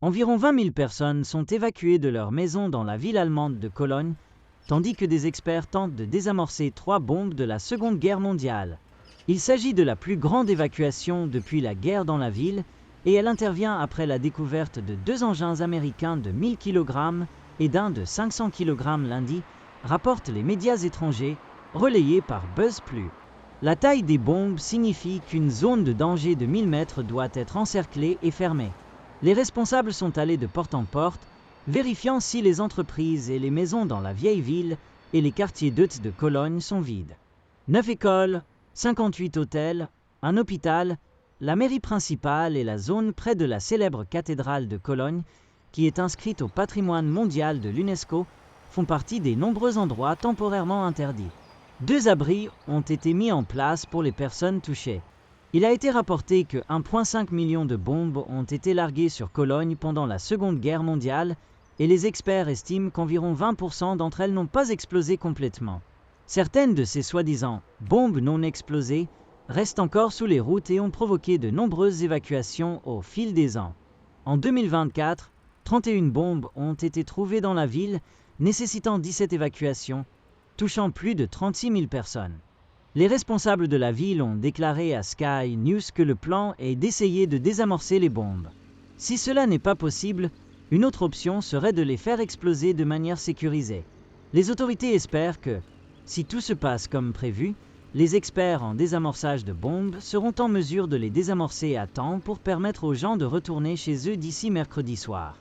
Environ 20 000 personnes sont évacuées de leur maison dans la ville allemande de Cologne, tandis que des experts tentent de désamorcer 3 bombes de la Seconde Guerre mondiale. Il s'agit de la plus grande évacuation depuis la guerre dans la ville, et elle intervient après la découverte de 2 engins américains de 1000 kg et d'un de 500 kg lundi, rapportent les médias étrangers, relayés par BuzzPlus. La taille des bombes signifie qu'une zone de danger de 1000 mètres doit être encerclée et fermée. Les responsables sont allés de porte en porte, vérifiant si les entreprises et les maisons dans la vieille ville et les quartiers d'Eutz de Cologne sont vides. 9 écoles, 58 hôtels, un hôpital, la mairie principale et la zone près de la célèbre cathédrale de Cologne, qui est inscrite au patrimoine mondial de l'UNESCO, font partie des nombreux endroits temporairement interdits. 2 abris ont été mis en place pour les personnes touchées. Il a été rapporté que 1,5 million de bombes ont été larguées sur Cologne pendant la Seconde Guerre mondiale et les experts estiment qu'environ 20% d'entre elles n'ont pas explosé complètement. Certaines de ces soi-disant bombes non explosées restent encore sous les routes et ont provoqué de nombreuses évacuations au fil des ans. En 2024, 31 bombes ont été trouvées dans la ville, nécessitant 17 évacuations, touchant plus de 36 000 personnes. Les responsables de la ville ont déclaré à Sky News que le plan est d'essayer de désamorcer les bombes. Si cela n'est pas possible, une autre option serait de les faire exploser de manière sécurisée. Les autorités espèrent que, si tout se passe comme prévu, les experts en désamorçage de bombes seront en mesure de les désamorcer à temps pour permettre aux gens de retourner chez eux d'ici mercredi soir.